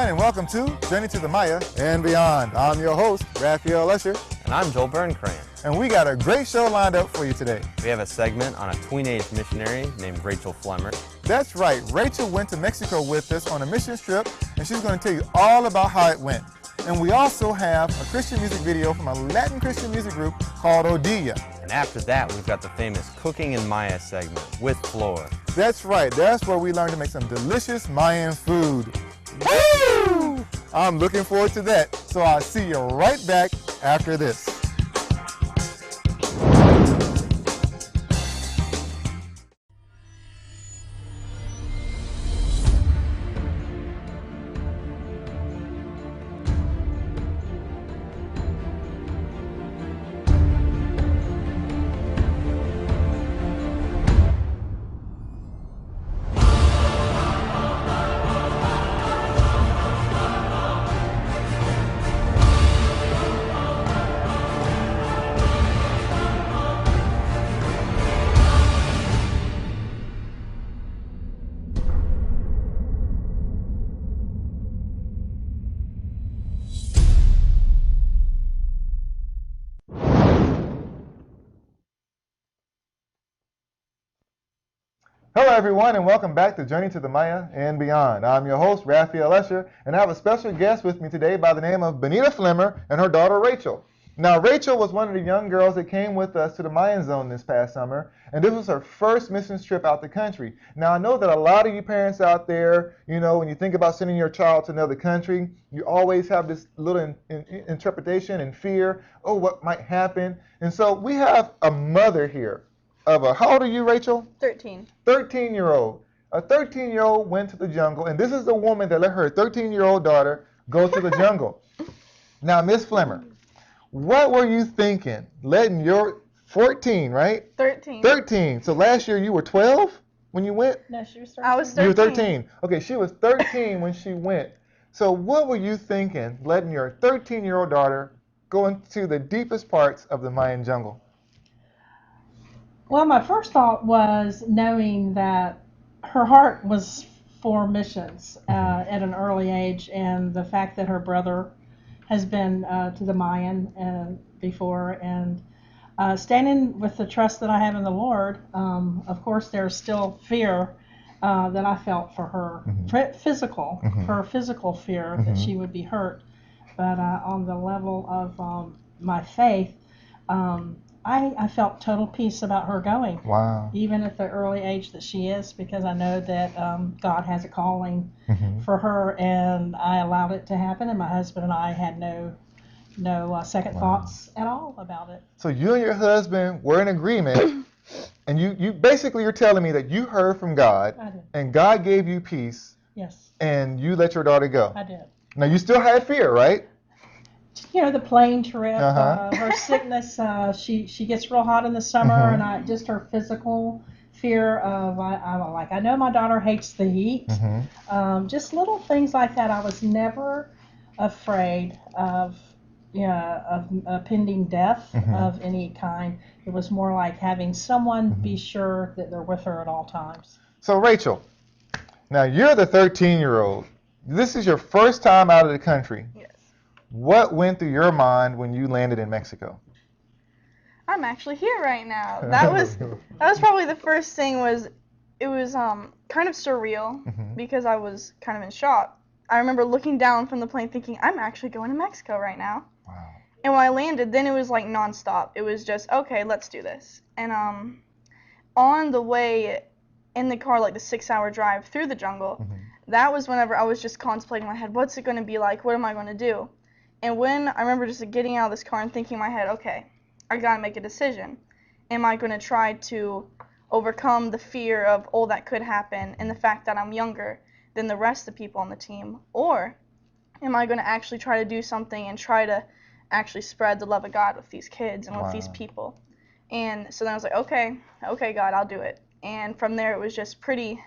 everyone, and welcome to Journey to the Maya and Beyond. I'm your host, Rafielle Usher. And I'm Joel Berncrans. And we got a great show lined up for you today. We have a segment on a tween-age missionary named Rafielle Usher. That's right. Rachel went to Mexico with us on a mission trip, and she's going to tell you all about how it went. And we also have a Christian music video from a Latin Christian music group called Odeelia. And after that, we've got the famous Cooking in Maya segment with Flora. That's right. That's where we learn to make some delicious Mayan food. Woo! I'm looking forward to that. So I'll see you right back after this. Hello everyone, and welcome back to Journey to the Maya and Beyond. I'm your host, Rafielle Usher, and I have a special guest with me today by the name of Benita Flemmer and her daughter Rachel. Now, Rachel was one of the young girls that came with us to the Mayan Zone this past summer, and this was her first missions trip out the country. Now, I know that a lot of you parents out there, when you think about sending your child to another country, you always have this little interpretation and fear, oh, what might happen? And so we have a mother here. How old are you, Rachel? 13. 13-year-old. A 13-year-old went to the jungle, and this is the woman that let her 13-year-old daughter go to the jungle. Now, Miss Flemmer, what were you thinking letting your 14, right? 13. 13. So last year you were 12 when you went? No, she was 13. I was 13. You were 13. Okay, she was 13 when she went. So what were you thinking letting your 13-year-old daughter go into the deepest parts of the Mayan jungle? Well, my first thought was knowing that her heart was for missions at an early age, and the fact that her brother has been to the Mayan before, and standing with the trust that I have in the Lord. Of course, there's still fear that I felt for her, her physical fear that she would be hurt, but on the level of my faith, I felt total peace about her going. Wow. Even at the early age that she is, because I know that God has a calling for her, and I allowed it to happen, and my husband and I had no second thoughts at all about it. So you and your husband were in agreement, and you basically you're telling me that you heard from God, I did. And God gave you peace. Yes. And you let your daughter go. I did. Now you still had fear, right? The plane trip, her sickness, she gets real hot in the summer, and just her physical fear of, I know my daughter hates the heat, just little things like that. I was never afraid of a pending death of any kind. It was more like having someone be sure that they're with her at all times. So Rachel, now you're the 13-year-old. This is your first time out of the country. Yes. What went through your mind when you landed in Mexico? I'm actually here right now. That was probably the first thing. It was kind of surreal because I was kind of in shock. I remember looking down from the plane thinking, I'm actually going to Mexico right now. Wow. And when I landed, then it was like nonstop. It was just, okay, let's do this. And on the way in the car, like the 6-hour drive through the jungle, that was whenever I was just contemplating in my head, what's it going to be like? What am I going to do? And when I remember just getting out of this car and thinking in my head, okay, I got to make a decision. Am I going to try to overcome the fear of all that could happen and the fact that I'm younger than the rest of the people on the team? Or am I going to actually try to do something and try to actually spread the love of God with these kids and with these people? And so then I was like, okay, God, I'll do it. And from there, it was just pretty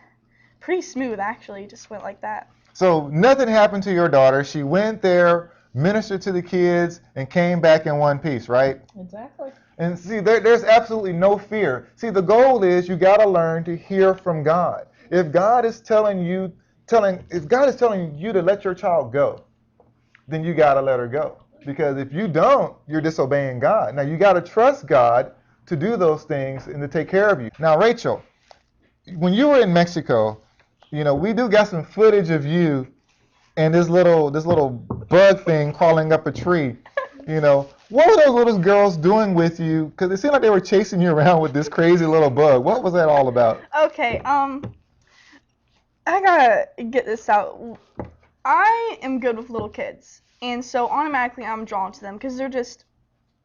smooth, actually. It just went like that. So nothing happened to your daughter. She went there, ministered to the kids, and came back in one piece, right? Exactly. And see, there's absolutely no fear. See, the goal is you got to learn to hear from God. If God is telling you if God is telling you to let your child go, then you got to let her go. Because if you don't, you're disobeying God. Now, you got to trust God to do those things and to take care of you. Now, Rachel, when you were in Mexico, we do got some footage of you and this little bug thing crawling up a tree. What were those little girls doing with you? Because it seemed like they were chasing you around with this crazy little bug. What was that all about? Okay, I gotta get this out. I am good with little kids, and so automatically I'm drawn to them because they're just,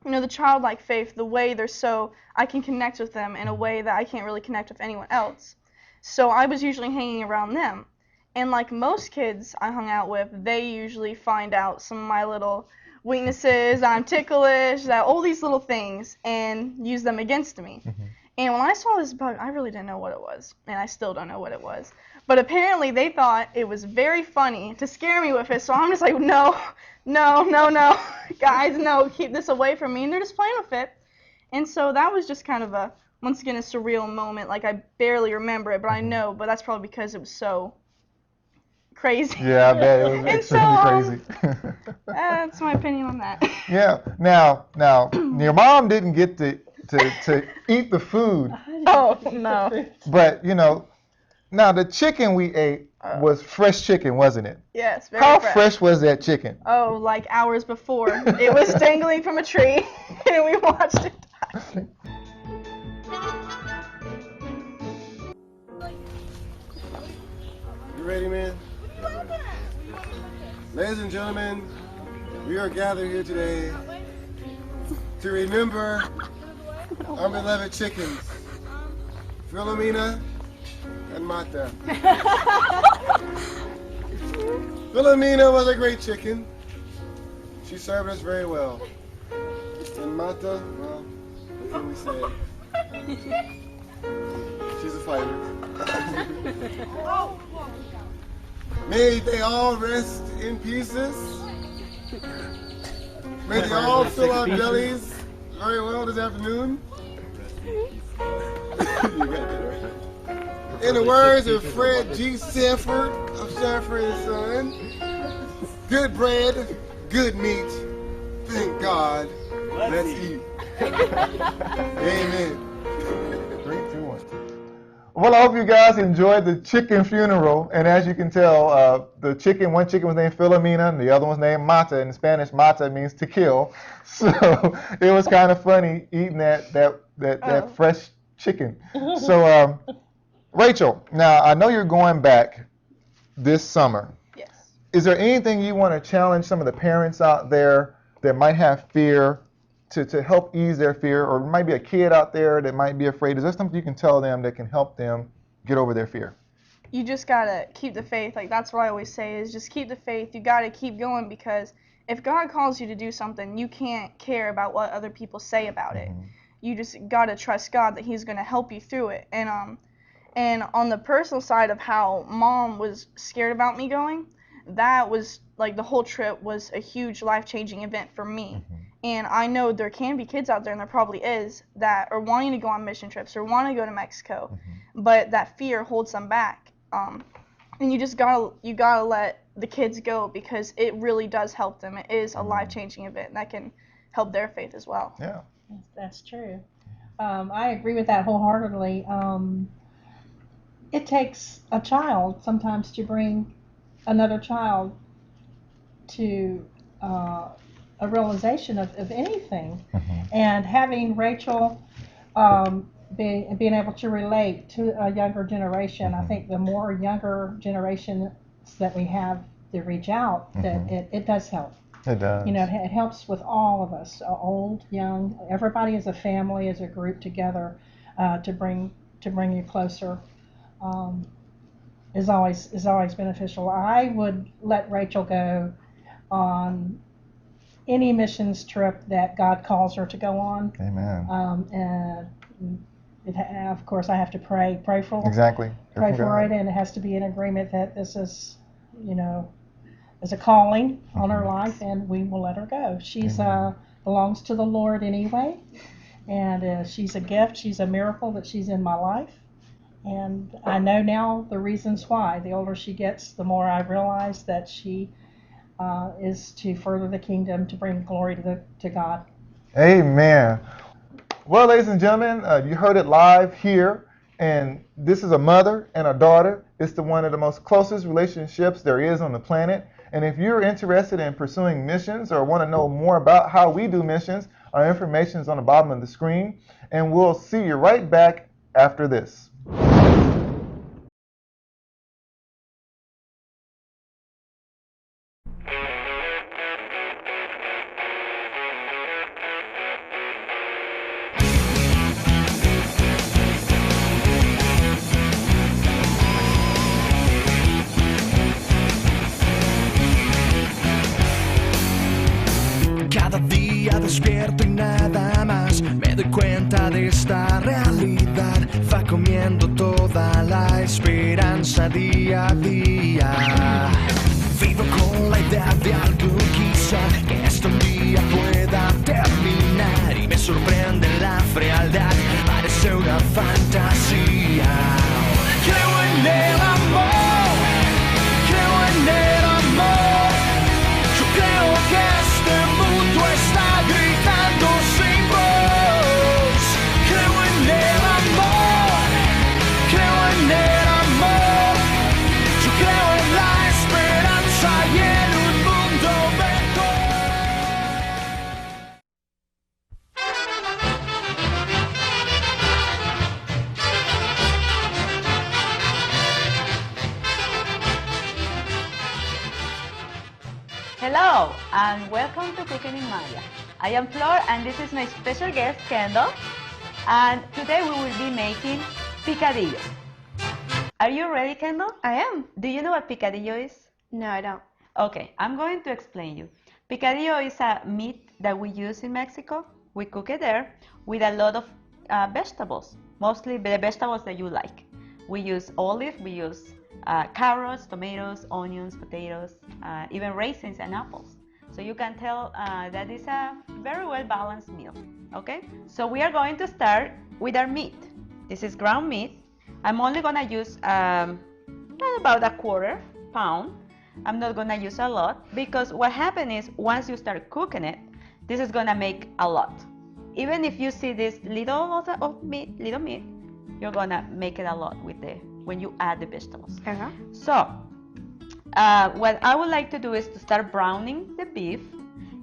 the childlike faith, the way I can connect with them in a way that I can't really connect with anyone else. So I was usually hanging around them. And like most kids I hung out with, they usually find out some of my little weaknesses, that I'm ticklish, that all these little things, and use them against me. And when I saw this bug, I really didn't know what it was, and I still don't know what it was. But apparently they thought it was very funny to scare me with it, so I'm just like, no, guys, no, keep this away from me, and they're just playing with it. And so that was just kind of once again, a surreal moment. Like, I barely remember it, but I know, but that's probably because it was so crazy. Yeah, I bet it was extremely crazy. That's my opinion on that. Yeah. Now, your mom didn't get to eat the food. Oh, no. But, now the chicken we ate was fresh chicken, wasn't it? Yes, very How fresh. fresh was that chicken? Oh, like hours before. It was dangling from a tree, and we watched it die. You ready, man? Ladies and gentlemen, we are gathered here today to remember our beloved chickens, Philomena and Mata. Philomena was a great chicken. She served us very well. And Mata, well, what can we say? She's a fighter. May they all rest in pieces. May they all fill our bellies very well this afternoon. You got that right. In the words of Fred G. Sanford of Sanford and Son, good bread, good meat. Thank God. Let's eat. Amen. 3, 2, 1. Well, I hope you guys enjoyed the chicken funeral. And as you can tell, one chicken was named Filomena, and the other one's named Mata. In Spanish, Mata means to kill. So it was kind of funny eating that fresh chicken. So, Rachel, now I know you're going back this summer. Yes. Is there anything you want to challenge some of the parents out there that might have fear to help ease their fear, or might be a kid out there that might be afraid? Is there something you can tell them that can help them get over their fear? You just gotta keep the faith. Like, that's what I always say, is just keep the faith. You gotta keep going, because if God calls you to do something, you can't care about what other people say about it. You just gotta trust God that He's gonna help you through it. And on the personal side of how Mom was scared about me going, that was like, the whole trip was a huge life-changing event for me. And I know there can be kids out there, and there probably is, that are wanting to go on mission trips or want to go to Mexico, but that fear holds them back. And you just gotta let the kids go, because it really does help them. It is a life-changing event that can help their faith as well. Yeah. That's true. I agree with that wholeheartedly. It takes a child sometimes to bring another child to a realization of anything. And having Rachel being able to relate to a younger generation, I think the more younger generations that we have to reach out, that it does help. It does. It helps with all of us, old, young, everybody as a family, as a group together, to bring you closer. Is always beneficial. I would let Rachel go on any missions trip that God calls her to go on. Amen. And of course, I have to pray for Exactly. pray for it, and it has to be in agreement that this is, is a calling on her life, and we will let her go. She's belongs to the Lord anyway, and she's a gift. She's a miracle that she's in my life, And I know now the reasons why. The older she gets, the more I realize that she is to further the kingdom, to bring glory to God. Amen. Well, ladies and gentlemen, you heard it live here, and this is a mother and a daughter. It's one of the most closest relationships there is on the planet. And if you're interested in pursuing missions or want to know more about how we do missions, our information is on the bottom of the screen. And we'll see you right back after this. Cada día despierto y nada más me doy cuenta de esta realidad. Va comiendo toda la esperanza día a día. Vivo con la idea de algo quizá que esto un día pueda terminar y me sorprende la frialdad, parece una fantasía. Creo en el amor, creo en el amor. Yo creo que este mundo está gritando sin voz. Creo en el amor, creo en el amor. Yo creo en la esperanza y en un mundo mejor. Hello and welcome to Cooking in Maya. I am Flor and this is my special guest Kendall, and today we will be making picadillo. Are you ready, Kendall? I am. Do you know what picadillo is? No, I don't. Okay, I'm going to explain you. Picadillo is a meat that we use in Mexico. We cook it there with a lot of vegetables, mostly the vegetables that you like. We use olive, we use carrots, tomatoes, onions, potatoes, even raisins and apples. So you can tell that it's a very well balanced meal. Okay, so we are going to start with our meat. This is ground meat. I'm only gonna use about a quarter pound. I'm not gonna use a lot because what happens is once you start cooking it, this is gonna make a lot. Even if you see this little meat, you're gonna make it a lot with when you add the vegetables. Uh-huh. So what I would like to do is to start browning the beef.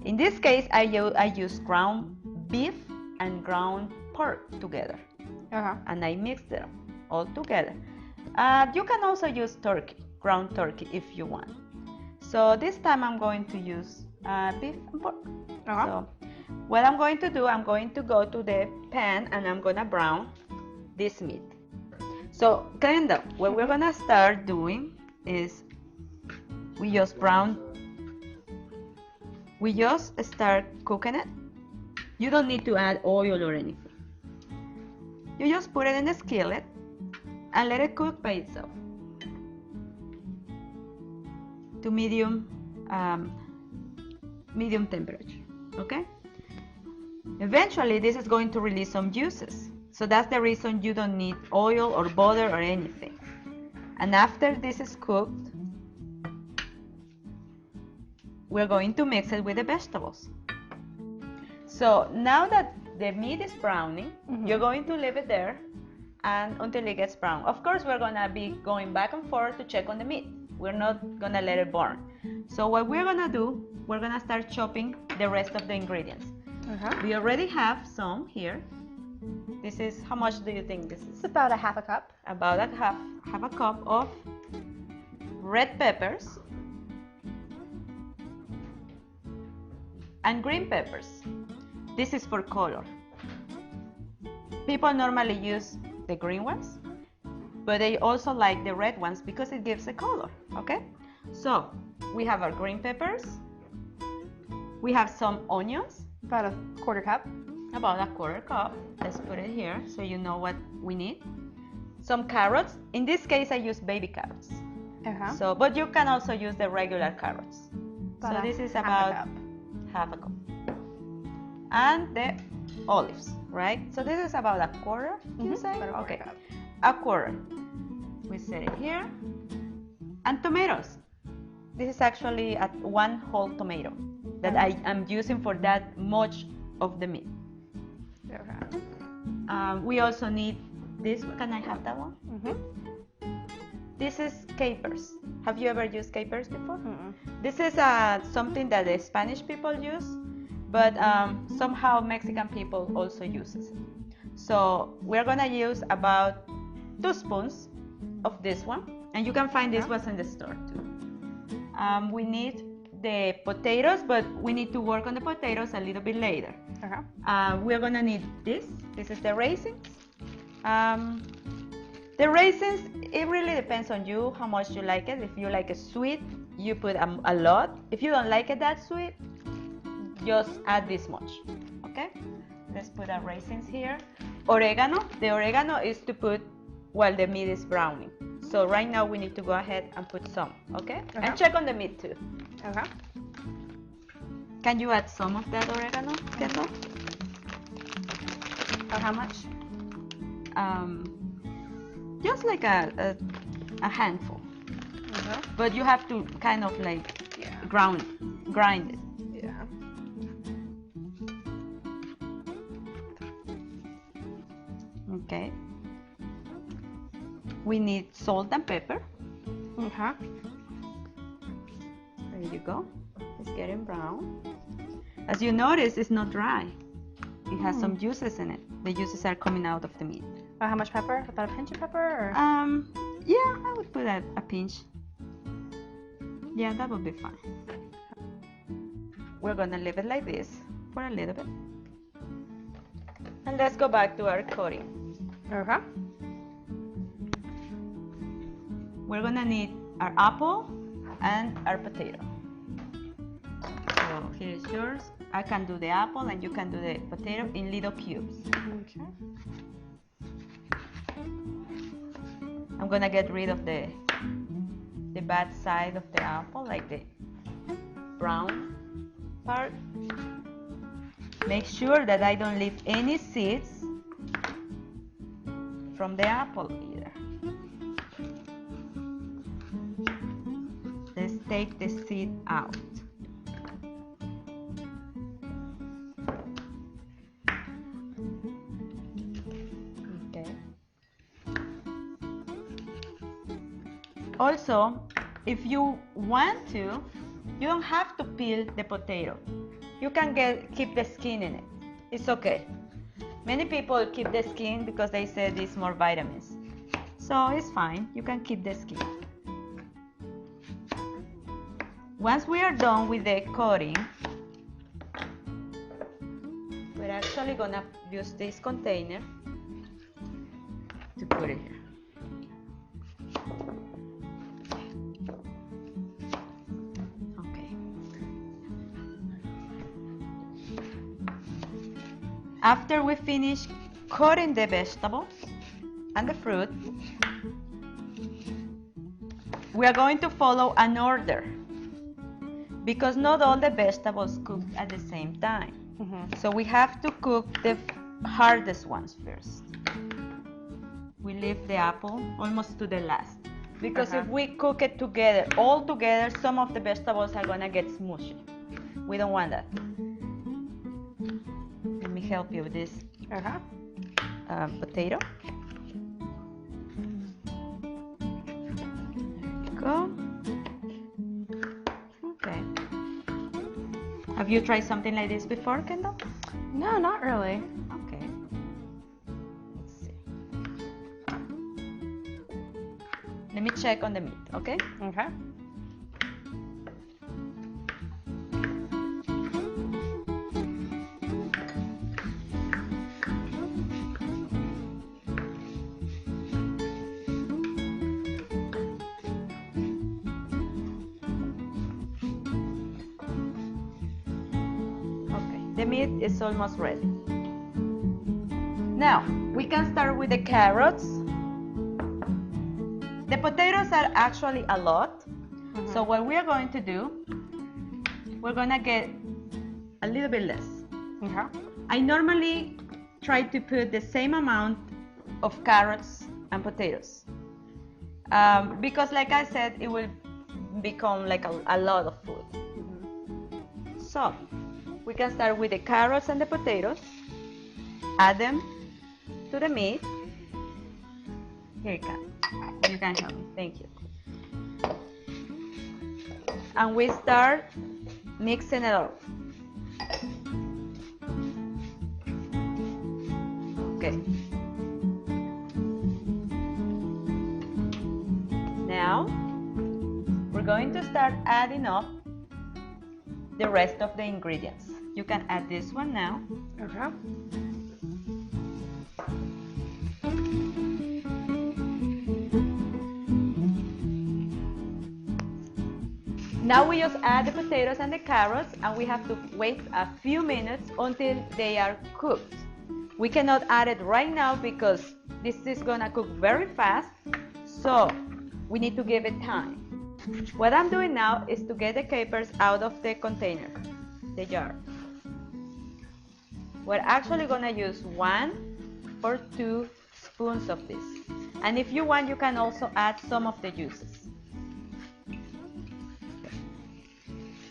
In this case, I use ground beef and ground pork together, and I mix them all together. You can also use turkey, ground turkey, if you want. So this time I'm going to use beef and pork. So what I'm going to do, I'm going to go to the pan and I'm gonna brown this meat. So Kendall, what we're gonna start doing is we just start cooking it. You don't need to add oil or anything. You just put it in the skillet and let it cook by itself to medium temperature. Okay? Eventually this is going to release some juices. So that's the reason you don't need oil or butter or anything. And after this is cooked, we're going to mix it with the vegetables. So now that the meat is browning, you're going to leave it there and until it gets brown. Of course, we're gonna be going back and forth to check on the meat. We're not gonna let it burn. So what we're gonna do, we're gonna start chopping the rest of the ingredients. We already have some here. This is, how much do you think this is? It's about a half a cup. About a half a cup of red peppers and green peppers. This is for color. People normally use the green ones, but they also like the red ones because it gives a color, okay? So we have our green peppers. We have some onions. About a quarter cup. About a quarter cup. Let's put it here so you know what we need. Some carrots. In this case, I use baby carrots. So, but you can also use the regular carrots. So this is about half a cup. And the olives, right? So this is about a quarter, you say? Okay. a quarter. We set it here. And tomatoes. This is actually one whole tomato that I am using for that much of the meat. We also need this. Can I have that one? This is capers. Have you ever used capers before? This is something that the Spanish people use, but somehow Mexican people also use it. So we're gonna use about 2 spoons of this one, and you can find this one in the store too. We need the potatoes, but we need to work on the potatoes a little bit later. We're gonna need this. This is the raisins. The raisins, it really depends on you, how much you like it. If you like it sweet, you put a lot. If you don't like it that sweet, just add this much, okay? Let's put our raisins here. Oregano, the oregano is to put while the meat is browning. So right now we need to go ahead and put some, okay? And check on the meat too. Can you add some of that oregano, Kendall? Or how much? Just like a handful. But you have to kind of like grind it. Okay. We need salt and pepper. There you go. It's getting brown. As you notice, it's not dry. It has some juices in it. The juices are coming out of the meat. How much pepper? About a pinch of pepper? Or? Yeah, I would put a pinch. Yeah, that would be fine. We're gonna leave it like this for a little bit. And let's go back to our coating. We're gonna need our apple and our potato. So here's yours. I can do the apple and you can do the potato in little cubes. I'm gonna get rid of the bad side of the apple, like the brown part. Make sure that I don't leave any seeds from the apple either. Let's take the seed out. Also, if you want to, you don't have to peel the potato. You can keep the skin in it. It's okay. Many people keep the skin because they say there's more vitamins. So it's fine. You can keep the skin. Once we are done with the coating, we're actually gonna use this container to put it here. After we finish coating the vegetables and the fruit, we are going to follow an order because not all the vegetables cook at the same time. So we have to cook the hardest ones first. We leave the apple almost to the last because if we cook it together, all together, some of the vegetables are gonna get smushy. We don't want that. Let me help you with this potato. There you go. Okay. Have you tried something like this before, Kendall? No, not really. Okay. Let's see. Let me check on the meat, okay? Okay. The meat is almost ready. Now, we can start with the carrots. The potatoes are actually a lot. So what we are going to do, we're going to get a little bit less. I normally try to put the same amount of carrots and potatoes. Because like I said, it will become like a lot of food. So we can start with the carrots and the potatoes, add them to the meat. Here you can help me, thank you. And we start mixing it up. Okay. Now we're going to start adding up the rest of the ingredients. You can add this one now. Okay. Now we just add the potatoes and the carrots, and we have to wait a few minutes until they are cooked. We cannot add it right now because this is gonna cook very fast, so we need to give it time. What I'm doing now is to get the capers out of the container, the jar. We're actually gonna use 1 or 2 spoons of this. And if you want, you can also add some of the juices.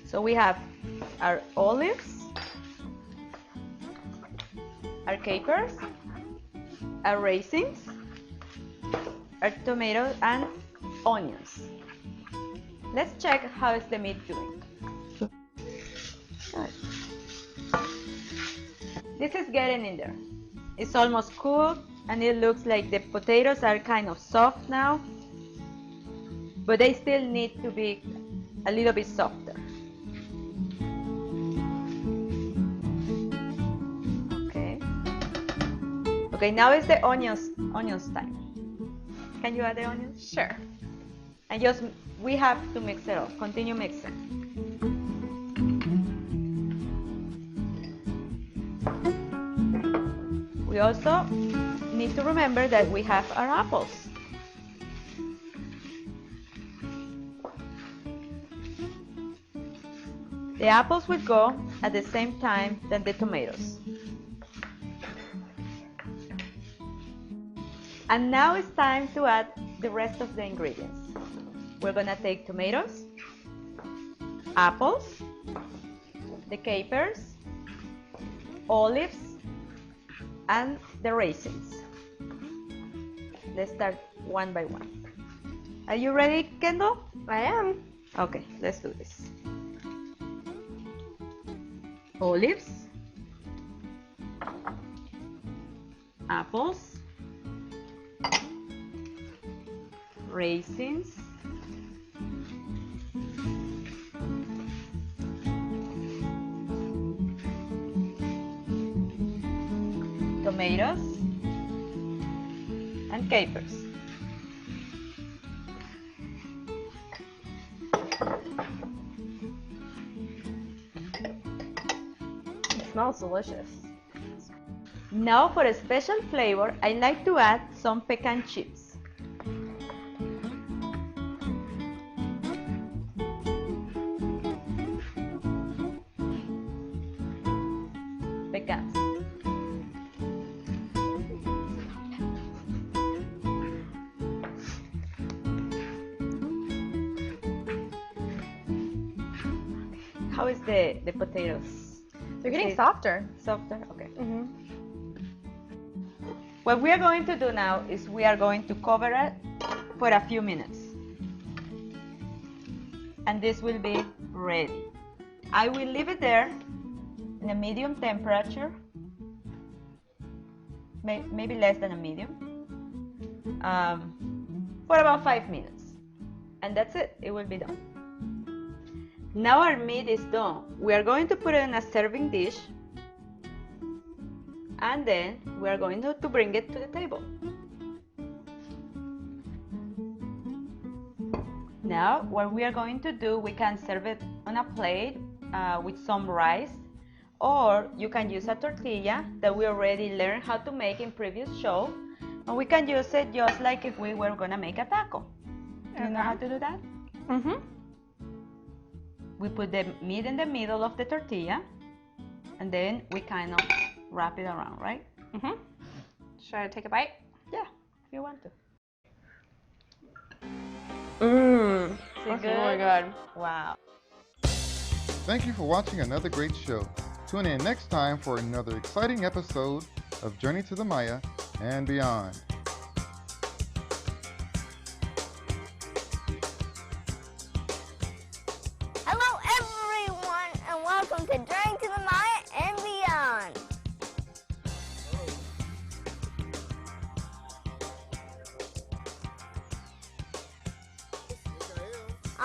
So we have our olives, our capers, our raisins, our tomatoes and onions. Let's check how is the meat doing. This is getting in there. It's almost cooked and it looks like the potatoes are kind of soft now, but they still need to be a little bit softer. Okay, now is the onions time. Can you add the onions? Sure. And we have to mix it up. Continue mixing. We also need to remember that we have our apples. The apples will go at the same time than the tomatoes. And now it's time to add the rest of the ingredients. We're gonna take tomatoes, apples, the capers, olives, and the raisins. Let's start one by one. Are you ready, Kendall? I am. Okay, let's do this. Olives, apples, raisins, tomatoes, and capers. It smells delicious. Now for a special flavor, I like to add some pecan chips. Pecans. How is the potatoes? They're getting softer. Softer? Okay. Mm-hmm. What we are going to do now is we are going to cover it for a few minutes. And this will be ready. I will leave it there in a medium temperature, maybe less than a medium, for about 5 minutes. And that's it, it will be done. Now our meat is done. We are going to put it in a serving dish, and then we are going to bring it to the table. Now what we are going to do, we can serve it on a plate with some rice, or you can use a tortilla that we already learned how to make in previous show, and we can use it just like if we were gonna make a taco. Do you know how to do that? Mm-hmm. We put the meat in the middle of the tortilla, and then we kind of wrap it around, right? Mm-hmm. Should I take a bite? Yeah, if you want to. it good? really good. Wow. Thank you for watching another great show. Tune in next time for another exciting episode of Journey to the Maya and beyond. Hello everyone and welcome to Journey to the Maya and beyond.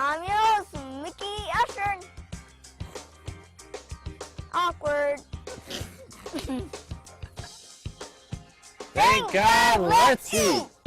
I'm your host, Mickey Usher. Awkward. Thank God, let's eat.